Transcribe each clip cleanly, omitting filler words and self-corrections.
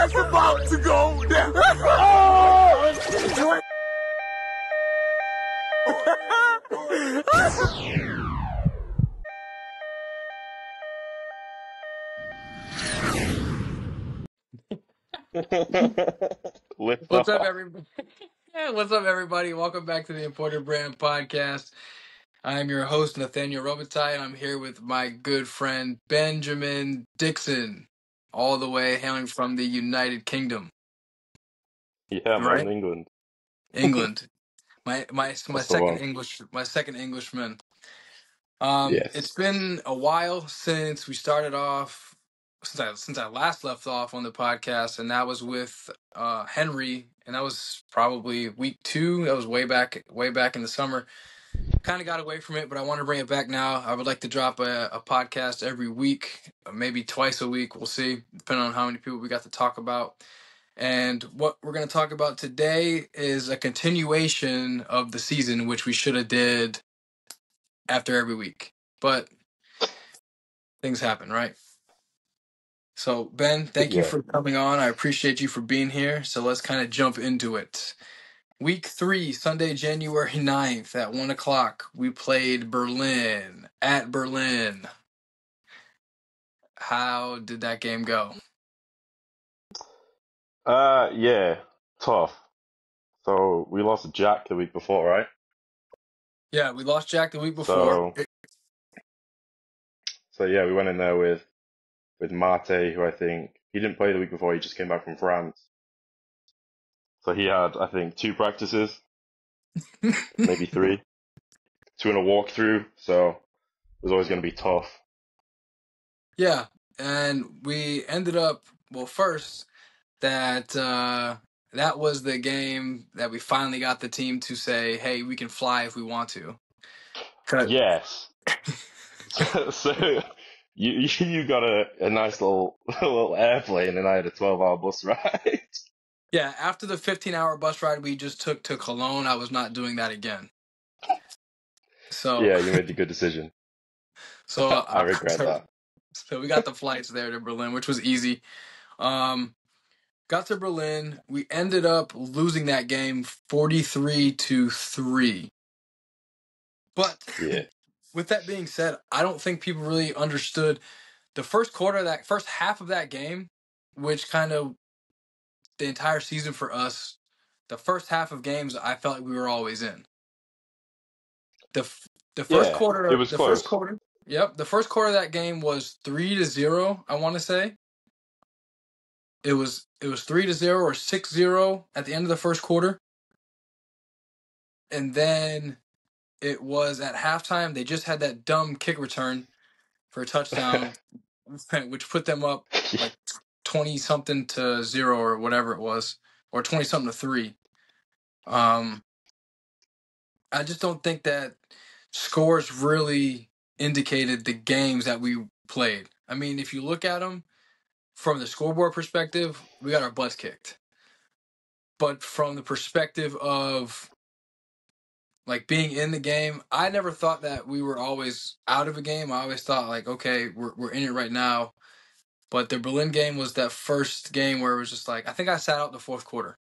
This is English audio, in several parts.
It's about to go down. Oh! What's up, everybody? What's up, everybody? Welcome back to the Imported Brand Podcast. I'm your host, Nathaniel Robitaille, and I'm here with my good friend, Benjamin Dixon, all the way hailing from the United Kingdom. Yeah, Right? man, England. England. My That's the second one. Englishman. It's Yes. been a while since we started off, since I last left off on the podcast, and that was with Henry, and that was probably week 2. That was way back in the summer. Kind of got away from it, but I want to bring it back now. I would like to drop a podcast every week, maybe twice a week. We'll see, depending on how many people we got to talk about. And what we're going to talk about today is a continuation of the season, which we should have did after every week. But things happen, right? So, Ben, thank you Yeah. for coming on. I appreciate you for being here. So let's kind of jump into it. Week 3, Sunday, January 9th at 1 o'clock, we played Berlin, at Berlin. How did that game go? Yeah, tough. So we lost Jack the week before, right? Yeah, we lost Jack the week before. So yeah, we went in there with Mate, who I think he didn't play the week before. He just came back from France. So he had, I think, 2 practices, maybe 3, 2 in a walkthrough. So it was always going to be tough. Yeah, and we ended up, well, first, that that was the game that we finally got the team to say, hey, we can fly if we want to. Yes. So you got a nice little airplane, and I had a 12-hour bus ride. Yeah, after the 15-hour bus ride we just took to Cologne, I was not doing that again. So, Yeah, you made the good decision. so, I regret that. so we got the flights there to Berlin, which was easy. Got to Berlin. We ended up losing that game 43-3. But Yeah. with that being said, I don't think people really understood the first half of that game, which kind of the entire season for us. The first half of games, I felt like we were always in. The first Yeah, quarter, it was close. Yep, the first quarter of that game was 3-0. I want to say it was 3-0 or 6-0 at the end of the first quarter, and then it was at halftime. They just had that dumb kick return for a touchdown, which put them up like 20-something to 0 or whatever it was, or 20-something to 3. I just don't think that scores really indicated the games that we played. I mean, if you look at them from the scoreboard perspective, we got our butts kicked. But from the perspective of like being in the game, I never thought that we were always out of a game. I always thought like, okay, we're in it right now. But the Berlin game was that first game where it was just like, I think I sat out the fourth quarter.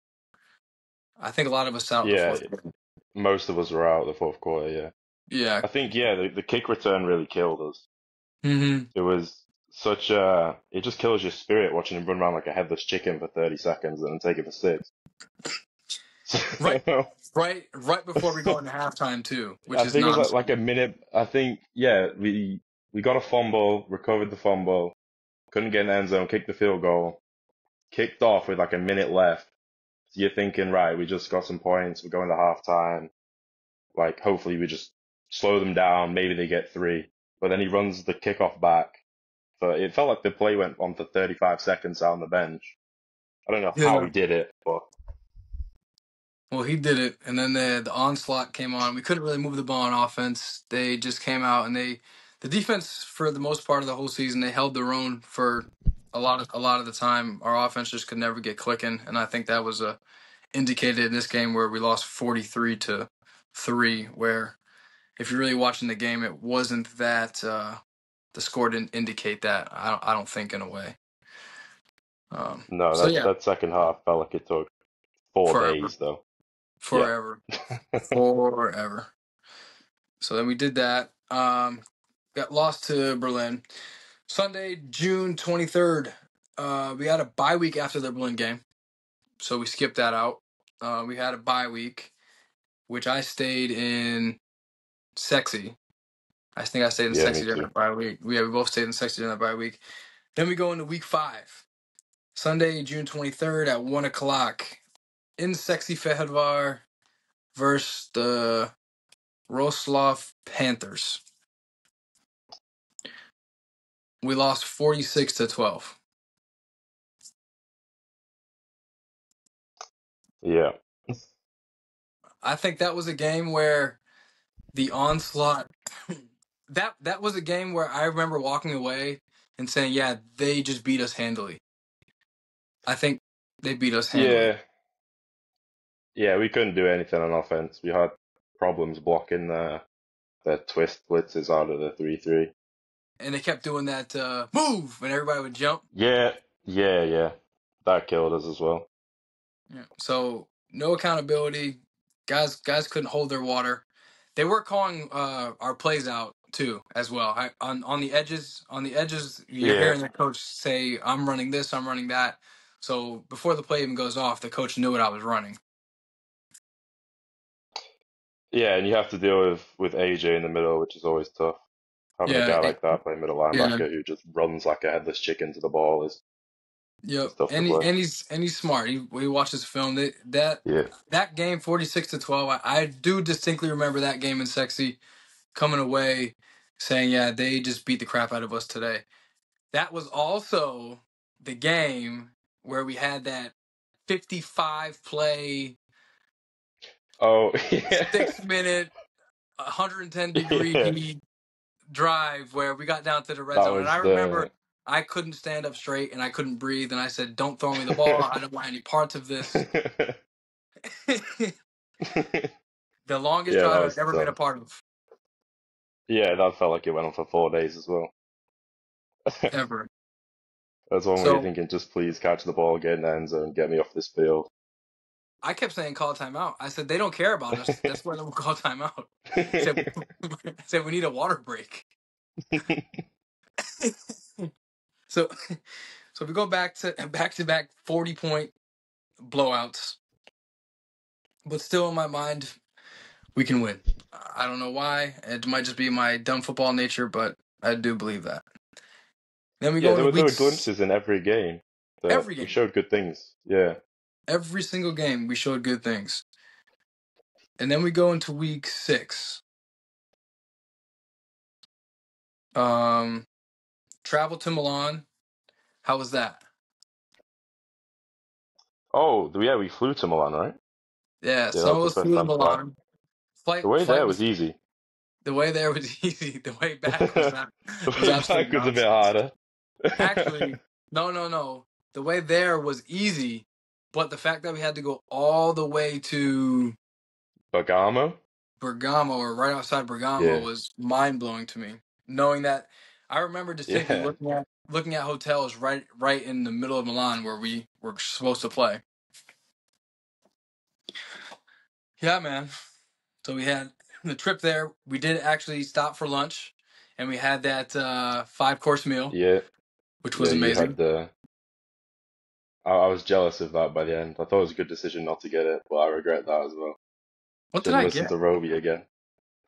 I think a lot of us sat out the Yeah, fourth quarter. most of us were out the fourth quarter, yeah. Yeah. I think, yeah, the kick return really killed us. Mm-hmm. It was it just kills your spirit watching him run around like a headless chicken for 30 seconds and then take it for 6. Right. So, Right before we go into halftime too, which I is think it was nonsense. like a minute. I think, yeah, we got a fumble, recovered the fumble, couldn't get in the end zone, kicked the field goal, kicked off with like a minute left. So you're thinking, right, we just got some points, we're going to halftime. Like, hopefully we just slow them down, maybe they get 3. But then he runs the kickoff back. So it felt like the play went on for 35 seconds out on the bench. I don't know how Yeah. he did it, but Well, he did it, and then the onslaught came on. We couldn't really move the ball on offense. They just came out and the defense for the most part of the whole season, they held their own for a lot of the time. Our offense just could never get clicking, and I think that was indicated in this game where we lost 43-3. Where if you're really watching the game, it wasn't that the score didn't indicate that. I don't think in a way. No, So yeah, that second half felt like it took 4 days, forever, though. Yeah, forever, forever. So then we did that. Got lost to Berlin. Sunday, June 23rd. We had a bye week after the Berlin game, so we skipped that out. We had a bye week, which I stayed in Sexy. I think I stayed in yeah, me Sexy during too. that bye week. We both stayed in Sexy during that bye week. Then we go into week 5. Sunday, June 23rd at 1 o'clock in Sexy Fehedvar versus the Roslav Panthers. We lost 46-12. Yeah, I think that was a game where the onslaught that was a game where I remember walking away and saying, yeah, they just beat us handily. I think they beat us handily. yeah, yeah. We couldn't do anything on offense. We had problems blocking the twist blitzes out of the 3-3. And they kept doing that move and everybody would jump. Yeah, yeah. That killed us as well. Yeah. So no accountability. Guys couldn't hold their water. They were calling our plays out too, as well. On the edges, you're Yeah, hearing the coach say, "I'm running this, I'm running that." So before the play even goes off, the coach knew what I was running. yeah, and you have to deal with AJ in the middle, which is always tough. Having a Yeah, guy like that play middle yeah, linebacker who just runs like a headless chicken to the ball yep. is tough to play. And he's smart. He watches film. Yeah, That game 46-12. I do distinctly remember that game in Sexy coming away saying, "Yeah, they just beat the crap out of us today." That was also the game where we had that 55 play, oh yeah, 6 minute, 110-degree yeah. heat drive where we got down to the red That zone. And I was remember the I couldn't stand up straight and I couldn't breathe. And I said, "Don't throw me the ball. I don't want any parts of this." The longest yeah, that drive I've was ever been a tough. part of, Yeah, that felt like it went on for 4 days as well. ever. That's one where you're So thinking, just please catch the ball, get in the end zone, get me off this field. I kept saying, "Call timeout." I said, "They don't care about us. That's why they will call timeout." I said, I said, "We need a water break." So, so we go back to back 40-point blowouts, but still in my mind, we can win. I don't know why. It might just be my dumb football nature, but I do believe that. Then we Yeah, go into there were weeks. glimpses in every game that Every we game, showed good things. Yeah. every single game, we showed good things. And then we go into week 6. Um, Travel to Milan. How was that? Oh, yeah, we flew to Milan, right? Yeah, Yeah, that some was of the us first flew to time flying. Milan. The way Flight there was was easy. The way there was easy. The way back was The not was way absolute back was a bit nonsense. harder. Actually, no. The way there was easy, but the fact that we had to go all the way to Bergamo? Bergamo or right outside Bergamo Yeah. was mind blowing to me. Knowing that, I remember distinctly Yeah. looking at hotels right in the middle of Milan where we were supposed to play. Yeah, man. So we had the trip there. We did actually stop for lunch, and we had that 5-course meal, Yeah. which was Yeah, you had amazing. the. I was jealous of that by the end. I thought it was a good decision not to get it, but I regret that as well. What Should did have I listened get? to Roby again.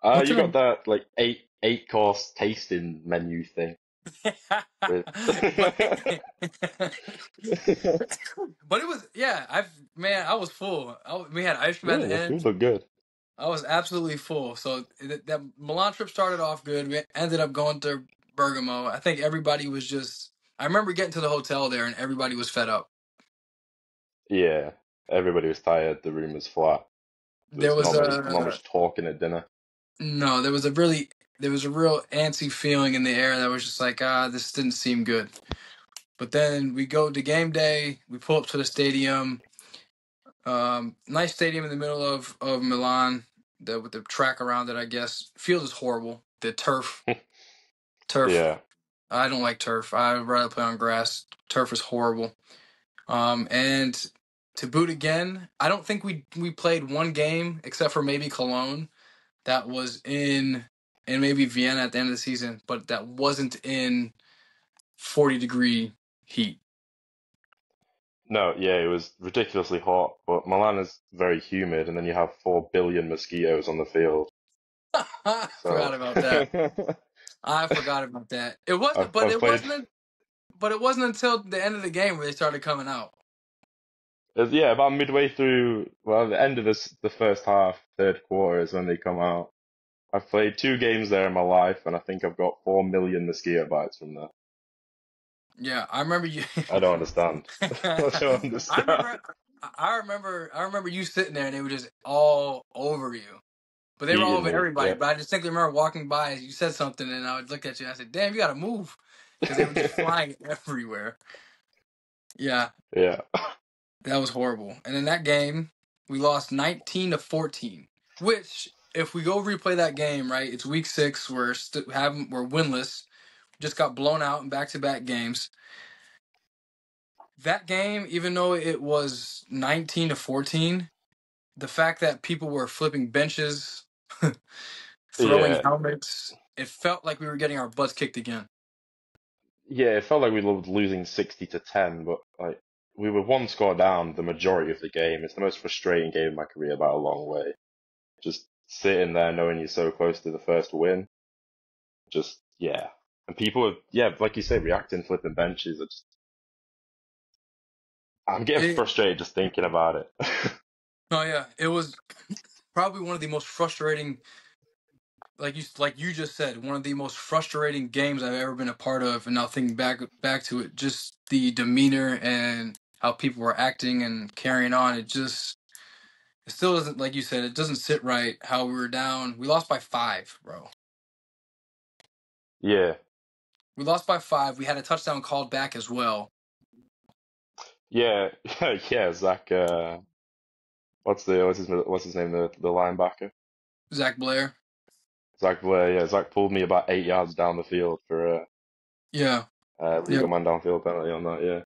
What You did got that like eight course tasting menu thing with. but but it was I was full. We had ice cream at Yeah, the the end. food looked good. I was absolutely full. So that Milan trip started off good. We ended up going to Bergamo. I think everybody was just. I remember getting to the hotel there and everybody was fed up. Yeah, everybody was tired. The room was flat. There There was was not a much talking at dinner. no. There was a real antsy feeling in the air that was just like this didn't seem good. But then we go to game day. We pull up to the stadium. Nice stadium in the middle of Milan. With the track around it, I guess. Field is horrible. The turf. Yeah, I don't like turf. I'd rather play on grass. Turf is horrible. And to boot again, I don't think we played one game except for maybe Cologne that was in and maybe Vienna at the end of the season, but that wasn't in 40-degree heat. No, yeah, it was ridiculously hot, but Milan is very humid, and then you have 4 billion mosquitoes on the field. I So forgot about that. I forgot about that. It wasn't, but I've it played. wasn't. But it wasn't until the end of the game where they started coming out. Yeah, about midway through, well, the end of the first half, third quarter is when they come out. I've played 2 games there in my life, and I think I've got 4 million mosquito bites from there. Yeah, I remember you. I don't understand. I don't I understand. remember. I remember you sitting there and they were just all over you. But they were all Eating over me, everybody. yeah. But I distinctly remember walking by. You said something, and I would look at you and I said, "Damn, you got to move," because they were just flying everywhere. Yeah, Yeah. that was horrible. And in that game, we lost 19-14. Which, if we go replay that game, right? It's week 6. We're winless. Just got blown out in back-to-back games. That game, even though it was 19-14, the fact that people were flipping benches, throwing Yeah. helmets, it felt like we were getting our butts kicked again. Yeah, it felt like we were losing 60-10, but like we were 1 score down the majority of the game. It's the most frustrating game of my career by a long way. Just sitting there knowing you're so close to the first win. Just, yeah. And people are, yeah, like you say, reacting, flipping benches. I'm getting It, frustrated just thinking about it. oh yeah, it was probably one of the most frustrating, like you just said, one of the most frustrating games I've ever been a part of. And now thinking back to it, just the demeanor and how people were acting and carrying on. It still doesn't, like you said, it doesn't sit right how we were down. We lost by 5, bro. Yeah. We lost by 5. We had a touchdown called back as well. Yeah. Yeah, Zach, what's his name, the linebacker? Zach Blair. Zach Blair, yeah, Zach pulled me about 8 yards down the field for Yeah. a Yep. legal man downfield penalty on that, yeah.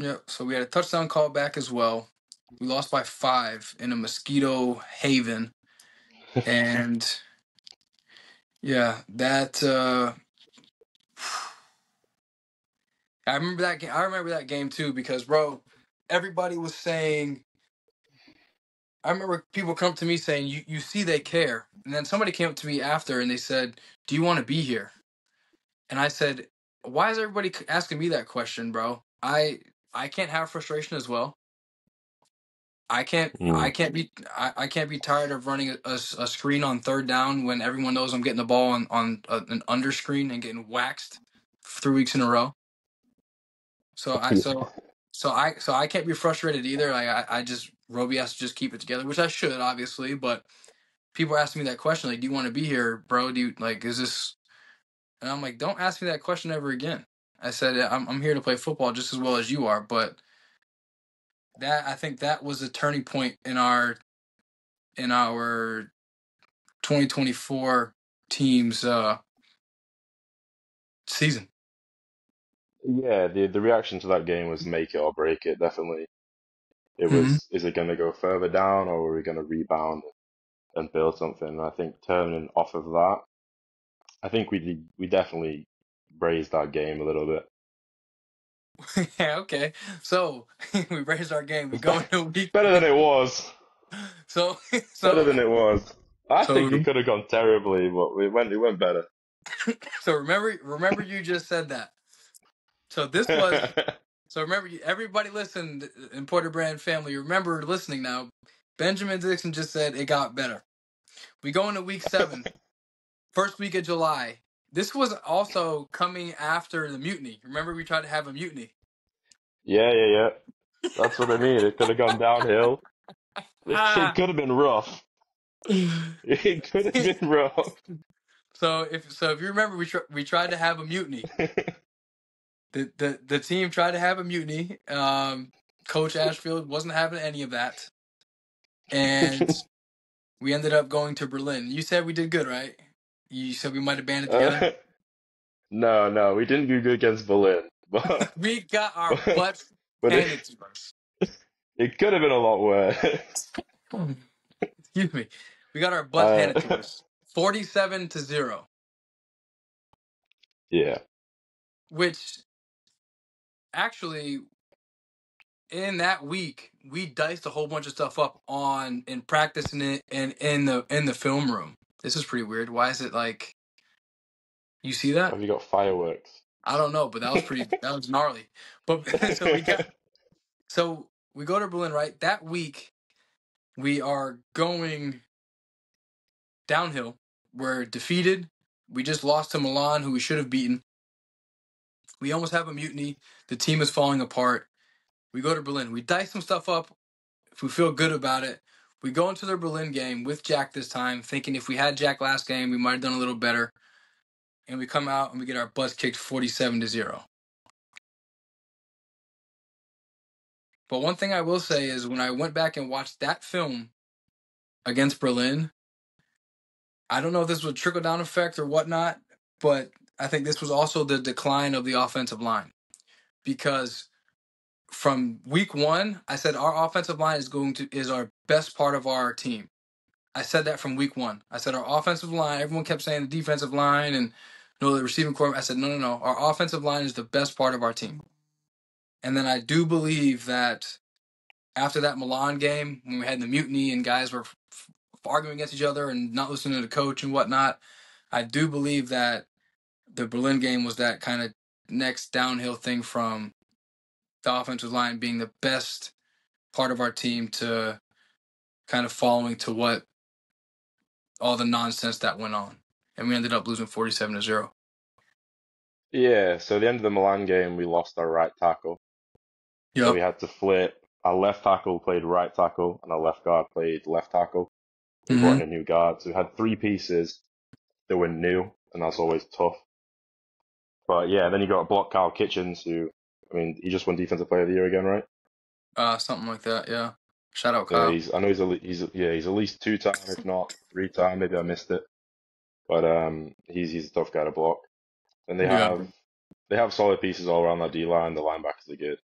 Yep. So we had a touchdown called back as well. We lost by 5 in a mosquito haven. And yeah, that I remember that game. I remember that game too because, bro, everybody was saying. I remember people come to me saying, "You see, they care." And then somebody came up to me after and they said, "Do you want to be here?" And I said, "Why is everybody asking me that question, bro? I can't have frustration as well. I can't I Mm. can't be I can't be tired of running a screen on third down when everyone knows I'm getting the ball on an under screen and getting waxed 3 weeks in a row. So I so so I can't be frustrated either. Like I just Roby has to just keep it together, which I should obviously. But people are asking me that question, like, "Do you want to be here, bro? Do you like is this?" And I'm like, "Don't ask me that question ever again." I said, I'm here to play football just as well as you are, but I think that was a turning point in our 2024 team's season. Yeah, the reaction to that game was make it or break it, definitely. It Mm-hmm. was, is it going to go further down or are we going to rebound and build something? And I think turning off of that, I think we definitely raised our game a little bit. Yeah, okay. So we raised our game. We It's go into week. better than it was. So Better so than it was. I think it so could have gone terribly, but it went better. so remember you just said that. So this was so remember everybody listened in Porter Brand family. Remember listening now. Benjamin Dixon just said it got better. We go into week 7, first week of July. This was also coming after the mutiny. Remember we tried to have a mutiny. Yeah. That's what I mean. It could have gone downhill. It Ah. could have been rough. It could have been rough. So if you remember, we tried to have a mutiny. The team tried to have a mutiny. Coach Ashfield wasn't having any of that, and we ended up going to Berlin. You said we did good, right? You said we might have banded together. No, we didn't do good against Berlin, but We got our butts But handed to us. it could have been a lot worse. Excuse me. We got our butts Uh, handed to us. 47-0. yeah. Which actually in that week we diced a whole bunch of stuff up on in practicing it and in the film room. This is pretty weird. Why is it like you see that? Have you got fireworks? I don't know, but that was gnarly. But so we go to Berlin, right? That week we are going downhill. We're defeated. We just lost to Milan, who we should have beaten. We almost have a mutiny. The team is falling apart. We go to Berlin. We dice some stuff up. If we feel good about it, we go into the Berlin game with Jack this time, thinking if we had Jack last game, we might have done a little better. And we come out and we get our butts kicked 47-0. But one thing I will say is when I went back and watched that film against Berlin, I don't know if this was a trickle-down effect or whatnot, but I think this was also the decline of the offensive line. Because from week one, I said our offensive line is our best part of our team. I said that from week one. I said our offensive line, everyone kept saying the defensive line and the receiving corps. I said, no. Our offensive line is the best part of our team. And then I do believe that after that Milan game, when we had the mutiny and guys were arguing against each other and not listening to the coach and whatnot, I do believe that the Berlin game was that kind of next downhill thing from the offensive line being the best part of our team to kind of following to what all the nonsense that went on. And we ended up losing 47-0. Yeah, so the end of the Milan game, we lost our right tackle. So Yep. we had to flip. Our left tackle played right tackle, and our left guard played left tackle. We brought in a new guard. So we had three pieces that were new, and that's always tough. But yeah, then you got block Kyle Kitchens, who, I mean, he just won Defensive Player of the Year again, right? Something like that, yeah. Shout out Yeah, Kyle. I know he's at least two-time, if not three-time. Maybe I missed it, but he's a tough guy to block. And Yeah. they have solid pieces all around that D line. The linebackers are good.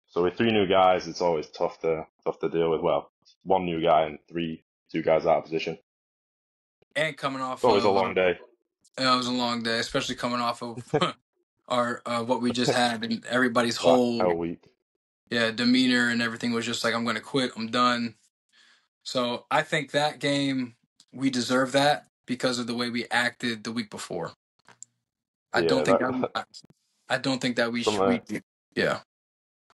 So with three new guys, it's always tough to deal with. Well, one new guy and two guys out of position. And coming It's off always a of, long day. it was a long day, especially coming off of our what we just had, and everybody's That whole hell week. demeanor and everything was just like, I'm going to quit, I'm done. So I think that game we deserve that because of the way we acted the week before. I Yeah, don't think that I don't think that we some yeah.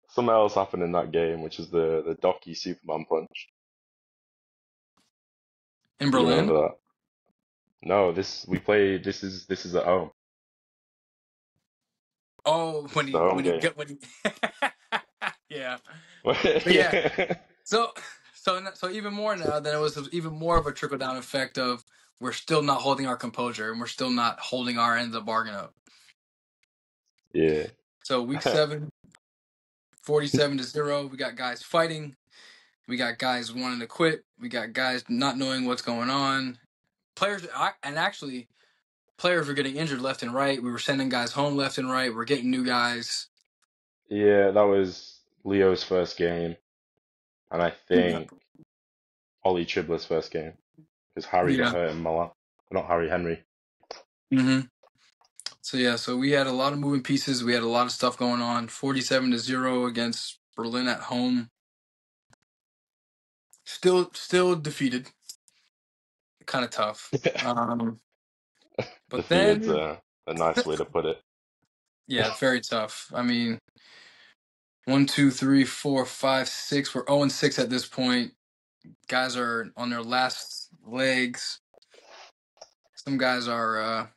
something else happened in that game, which is the Docky Superman punch. In Do you Berlin? remember that? No, we played. This is at home. Oh, This is the home game. when he yeah. But yeah. Yeah. So even more now, then it was even more of a trickle down effect of we're still not holding our composure and we're still not holding our end of the bargain up. Yeah. So week 7, 47-0. We got guys fighting. We got guys wanting to quit. We got guys not knowing what's going on. Players were getting injured left and right. We were sending guys home left and right. We're getting new guys. Yeah, that was Leo's first game, and I Yeah. think Ollie Tribler's first game because Harry got Yeah. hurt in Milan. Not Harry, Henry. Mm-hmm. So we had a lot of moving pieces. We had a lot of stuff going on. 47-0 against Berlin at home. Still defeated. Kind of tough. But Defeated's then, a nice way to put it. yeah, very tough. I mean, 1, 2, 3, 4, 5, 6. We're 0-6 at this point. Guys are on their last legs. Some guys are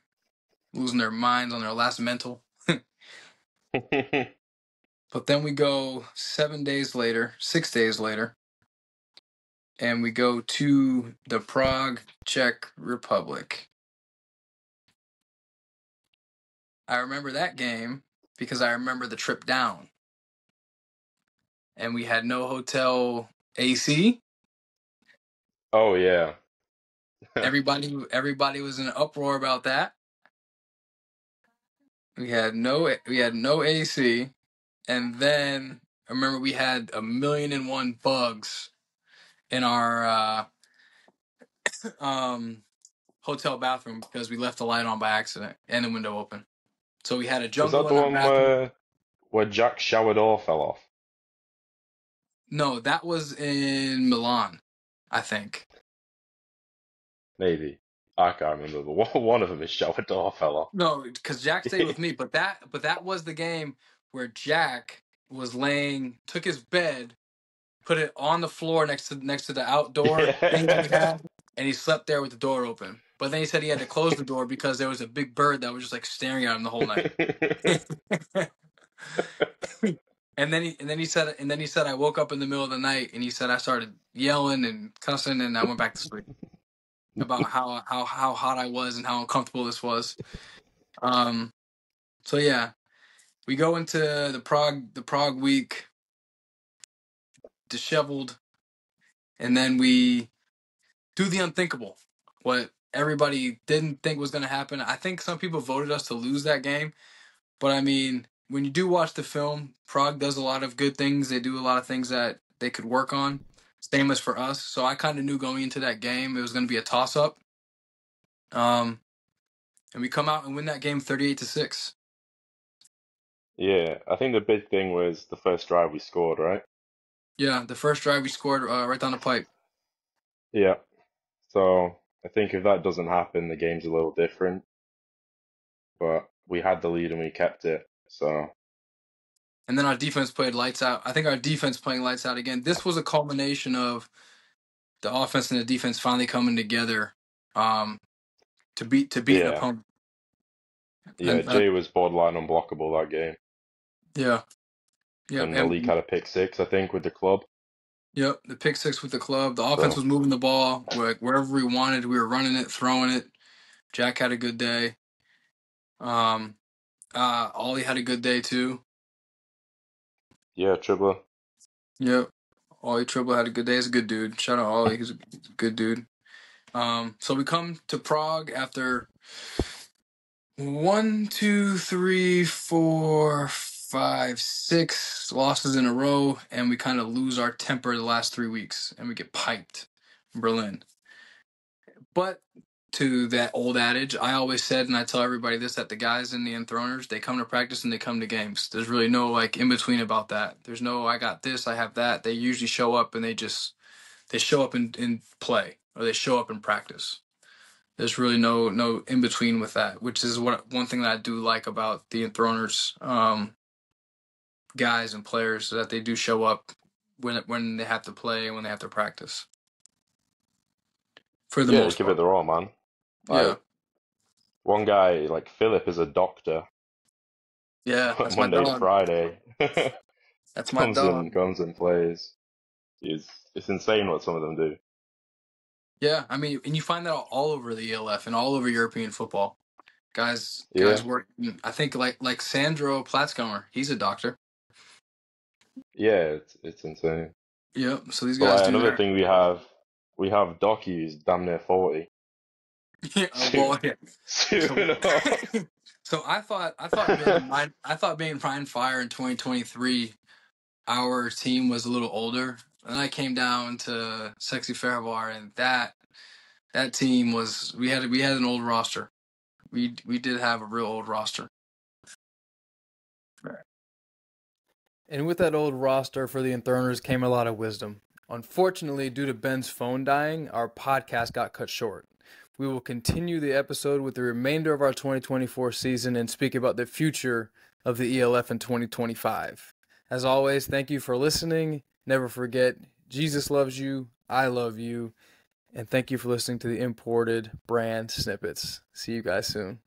losing their minds on their last mental. But then we go 6 days later, and we go to the Prague, Czech Republic. I remember that game because I remember the trip down. And we had no hotel AC. Oh yeah. Everybody was in an uproar about that. We had no AC, and then I remember we had 1,000,001 bugs in our hotel bathroom because we left the light on by accident and the window open. So we had a Was that jungle the in our one bathroom. where Jack's shower door fell off? No, that was in Milan, I think. Maybe. I can't remember, but one of them his shower door fell off. No, because Jack stayed with me, but that was the game where Jack took his bed, put it on the floor next to the outdoor thing that we Yeah. had, and he slept there with the door open. But then he said he had to close the door because there was a big bird that was just like staring at him the whole night. And then he said I woke up in the middle of the night and he said I started yelling and cussing and I went back to sleep about how hot I was and how uncomfortable this was. So yeah, we go into the Prague week disheveled, and then we do the unthinkable. What everybody didn't think was going to happen. I think some people voted us to lose that game, but I mean, when you do watch the film, Prague does a lot of good things. They do a lot of things that they could work on. Same as for us. So I kind of knew going into that game it was going to be a toss-up. And we come out and win that game 38-6. Yeah, I think the big thing was the first drive we scored, right? Yeah, the first drive we scored right down the pipe. Yeah. So I think if that doesn't happen, the game's a little different. But we had the lead and we kept it. So And then our defense played lights out. I think our defense playing lights out again. This was a culmination of the offense and the defense finally coming together to beat an yeah, opponent. yeah. And Jay was borderline unblockable that game, yeah, yeah, and Malik and had a pick six, I think, with the club. yep, the pick six with the club. The offense So was moving the ball wherever we wanted. We were running it, throwing it. Jack had a good day. Ollie had a good day too. yeah, Dribbler. Yep. Ollie Tribble had a good day. He's a good dude. Shout out Ollie. He's a good dude. So we come to Prague after 1, 2, 3, 4, 5, 6 losses in a row, and we kind of lose our temper the last 3 weeks, and we get piped from Berlin. But to that old adage, I always said, and I tell everybody this, that the guys in the Enthroners, they come to practice and they come to games. There's really no like in between about that. There's no I got this, I have that. They usually show up and they show up in play or they show up in practice. There's really no in between with that, which is one thing that I do like about the Enthroners guys and players, that they do show up when they have to play and when they have to practice. For the Yeah, most give it part. their all, man. Yeah. Like one guy, like Philip, is a doctor. Yeah, that's my Monday to dog. Friday, That's my dog. comes and plays. It's insane what some of them do. Yeah, I mean, and you find that all over the ELF and all over European football. Guys Yeah, work. I think like Sandro Platzgummer, he's a doctor. yeah, it's insane. Yep. So these But guys like do another that. thing we have Doc who's damn near 40. Yeah, well, yeah. Soon So, enough. so I thought being Ryan Fire in 2023, our team was a little older. And I came down to Sexy Fairbar, and that team was we had an old roster. We did have a real old roster. And with that old roster for the Enthroners came a lot of wisdom. Unfortunately, due to Ben's phone dying, our podcast got cut short. We will continue the episode with the remainder of our 2024 season and speak about the future of the ELF in 2025. As always, thank you for listening. Never forget, Jesus loves you, I love you, and thank you for listening to the imported brand Snippets. See you guys soon.